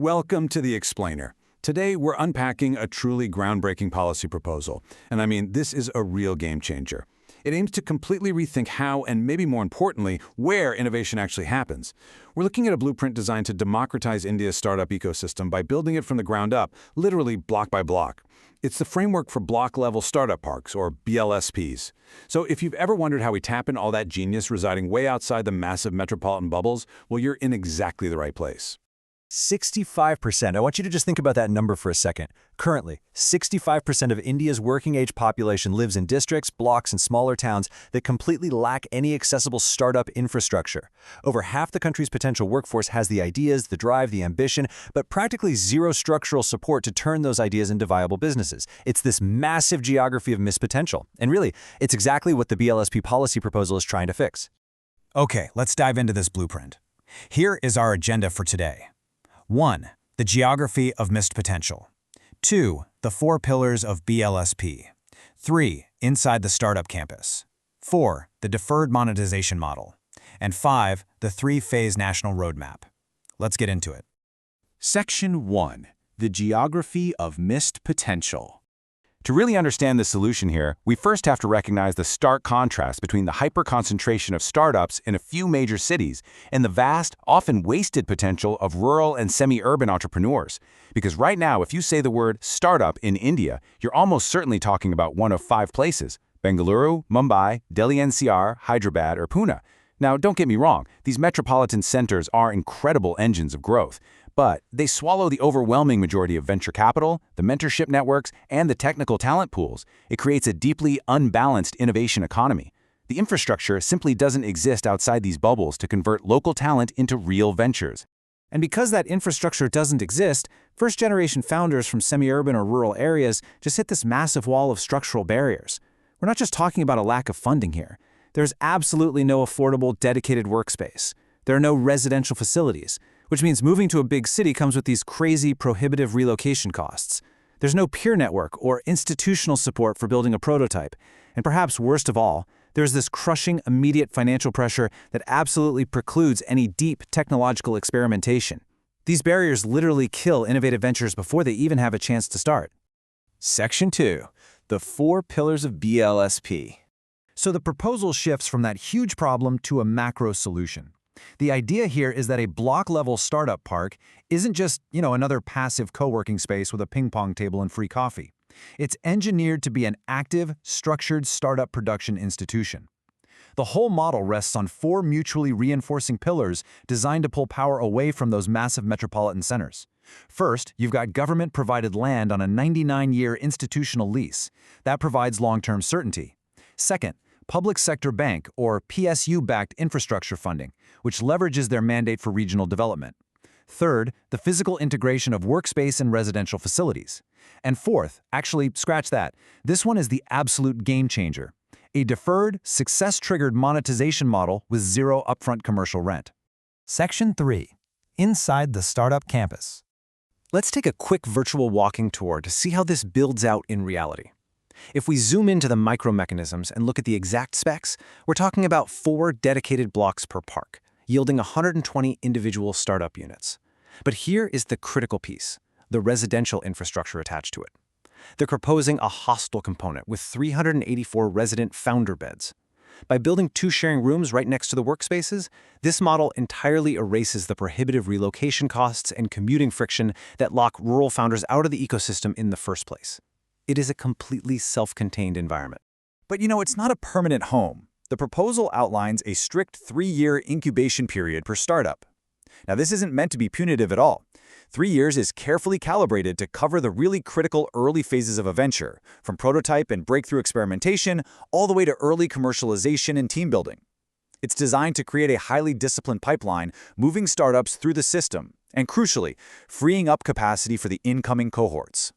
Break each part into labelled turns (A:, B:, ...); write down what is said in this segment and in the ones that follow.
A: Welcome to The Explainer. Today, we're unpacking a truly groundbreaking policy proposal. And I mean, this is a real game changer. It aims to completely rethink how, and maybe more importantly, where innovation actually happens. We're looking at a blueprint designed to democratize India's startup ecosystem by building it from the ground up, literally block by block. It's the framework for block-level startup parks, or BLSPs. So if you've ever wondered how we tap in all that genius residing way outside the massive metropolitan bubbles, well, you're in exactly the right place.
B: 65%. I want you to just think about that number for a second. Currently, 65% of India's working-age population lives in districts, blocks, and smaller towns that completely lack any accessible startup infrastructure. Over half the country's potential workforce has the ideas, the drive, the ambition, but practically zero structural support to turn those ideas into viable businesses. It's this massive geography of missed potential. And really, it's exactly what the BLSP policy proposal is trying to fix.
C: Okay, let's dive into this blueprint. Here is our agenda for today. 1. The geography of missed potential. 2. The 4 pillars of BLSP. 3. Inside the startup campus. 4. The deferred monetization model. And 5. The 3-phase national roadmap. Let's get into it.
D: Section 1. The geography of missed potential.
E: To really understand the solution here, we first have to recognize the stark contrast between the hyper-concentration of startups in a few major cities and the vast, often wasted potential of rural and semi-urban entrepreneurs. Because right now, if you say the word startup in India, you're almost certainly talking about one of 5 places: Bengaluru, Mumbai, Delhi NCR, Hyderabad, or Pune. Now, don't get me wrong, these metropolitan centers are incredible engines of growth, but they swallow the overwhelming majority of venture capital, the mentorship networks, and the technical talent pools. It creates a deeply unbalanced innovation economy. The infrastructure simply doesn't exist outside these bubbles to convert local talent into real ventures.
F: And because that infrastructure doesn't exist, first-generation founders from semi-urban or rural areas just hit this massive wall of structural barriers. We're not just talking about a lack of funding here. There's absolutely no affordable, dedicated workspace. There are no residential facilities, which means moving to a big city comes with these crazy, prohibitive relocation costs. There's no peer network or institutional support for building a prototype. And perhaps worst of all, there's this crushing, immediate financial pressure that absolutely precludes any deep technological experimentation. These barriers literally kill innovative ventures before they even have a chance to start.
D: Section 2. The 4 pillars of BLSP.
B: So the proposal shifts from that huge problem to a macro solution. The idea here is that a block-level startup park isn't just, another passive co-working space with a ping-pong table and free coffee. It's engineered to be an active, structured startup production institution. The whole model rests on 4 mutually reinforcing pillars designed to pull power away from those massive metropolitan centers. First, you've got government-provided land on a 99-year institutional lease. That provides long-term certainty. Second, public sector bank or PSU-backed infrastructure funding, which leverages their mandate for regional development. Third, the physical integration of workspace and residential facilities. And fourth, actually, scratch that, this one is the absolute game changer: a deferred, success-triggered monetization model with zero upfront commercial rent.
C: Section 3. Inside the startup campus.
F: Let's take a quick virtual walking tour to see how this builds out in reality. If we zoom into the micro-mechanisms and look at the exact specs, we're talking about 4 dedicated blocks per park, yielding 120 individual startup units. But here is the critical piece: the residential infrastructure attached to it. They're proposing a hostel component with 384 resident founder beds. By building 2 sharing rooms right next to the workspaces, this model entirely erases the prohibitive relocation costs and commuting friction that lock rural founders out of the ecosystem in the first place. It is a completely self-contained environment.
D: But it's not a permanent home. The proposal outlines a strict 3-year incubation period per startup. Now, this isn't meant to be punitive at all. 3 years is carefully calibrated to cover the really critical early phases of a venture, from prototype and breakthrough experimentation all the way to early commercialization and team building. It's designed to create a highly disciplined pipeline, moving startups through the system, and crucially, freeing up capacity for the incoming cohorts.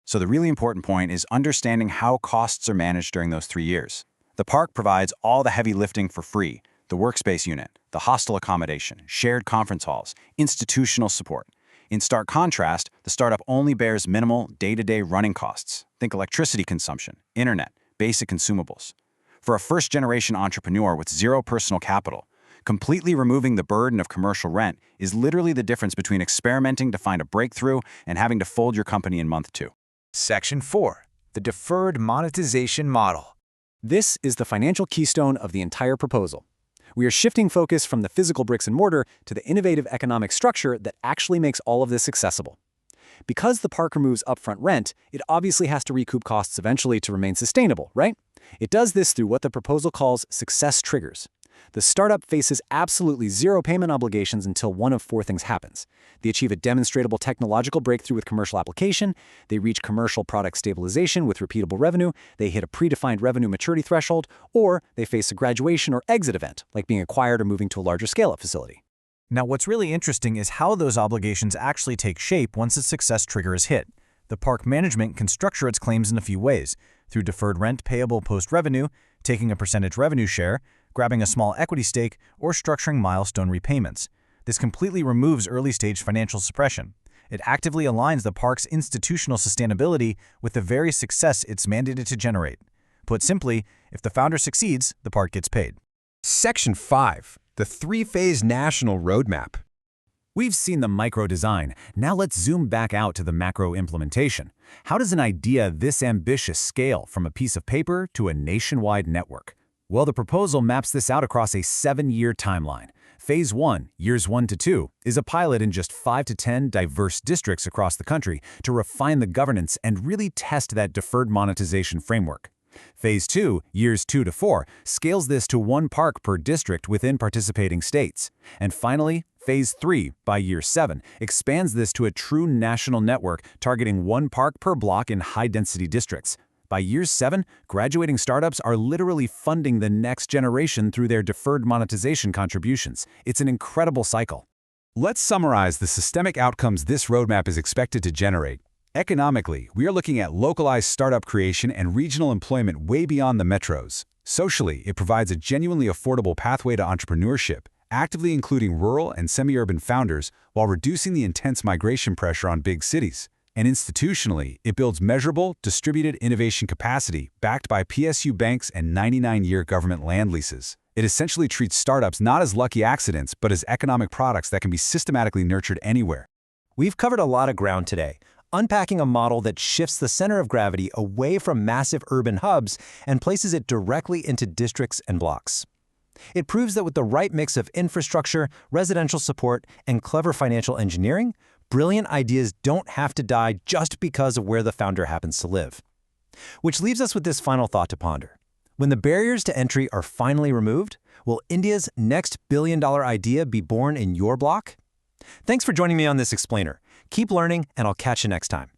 E: So the really important point is understanding how costs are managed during those 3 years. The park provides all the heavy lifting for free: the workspace unit, the hostel accommodation, shared conference halls, institutional support. In stark contrast, the startup only bears minimal day-to-day running costs. Think electricity consumption, internet, basic consumables. For a first-generation entrepreneur with zero personal capital,
D: Completely removing the burden of commercial rent is literally the difference between experimenting to find a breakthrough and having to fold your company in month 2.
C: Section 4. The deferred monetization model.
F: This is the financial keystone of the entire proposal. We are shifting focus from the physical bricks and mortar to the innovative economic structure that actually makes all of this accessible. Because the park removes upfront rent, it obviously has to recoup costs eventually to remain sustainable, right? It does this through what the proposal calls success triggers. The startup faces absolutely zero payment obligations until one of 4 things happens. They achieve a demonstrable technological breakthrough with commercial application, they reach commercial product stabilization with repeatable revenue, they hit a predefined revenue maturity threshold, or they face a graduation or exit event, like being acquired or moving to a larger scale-up facility.
C: Now, what's really interesting is how those obligations actually take shape once a success trigger is hit. The park management can structure its claims in a few ways, through deferred rent payable post-revenue, taking a percentage revenue share, grabbing a small equity stake, or structuring milestone repayments. This completely removes early-stage financial suppression. It actively aligns the park's institutional sustainability with the very success it's mandated to generate. Put simply, if the founder succeeds, the park gets paid.
G: Section 5. The 3-phase national roadmap.
B: We've seen the micro design. Now let's zoom back out to the macro implementation. How does an idea this ambitious scale from a piece of paper to a nationwide network? Well, the proposal maps this out across a 7-year timeline. Phase 1, years 1 to 2, is a pilot in just 5 to 10 diverse districts across the country to refine the governance and really test that deferred monetization framework. Phase 2, years 2 to 4, scales this to 1 park per district within participating states. And finally, Phase 3, by year 7, expands this to a true national network targeting 1 park per block in high-density districts. By year 7, graduating startups are literally funding the next generation through their deferred monetization contributions. It's an incredible cycle.
A: Let's summarize the systemic outcomes this roadmap is expected to generate. Economically, we are looking at localized startup creation and regional employment way beyond the metros. Socially, it provides a genuinely affordable pathway to entrepreneurship, actively including rural and semi-urban founders while reducing the intense migration pressure on big cities. And institutionally, it builds measurable, distributed innovation capacity backed by PSU banks and 99-year government land leases. It essentially treats startups not as lucky accidents, but as economic products that can be systematically nurtured anywhere.
F: We've covered a lot of ground today, unpacking a model that shifts the center of gravity away from massive urban hubs and places it directly into districts and blocks. It proves that with the right mix of infrastructure, residential support, and clever financial engineering, brilliant ideas don't have to die just because of where the founder happens to live. Which leaves us with this final thought to ponder. When the barriers to entry are finally removed, will India's next billion-dollar idea be born in your block? Thanks for joining me on this explainer. Keep learning, and I'll catch you next time.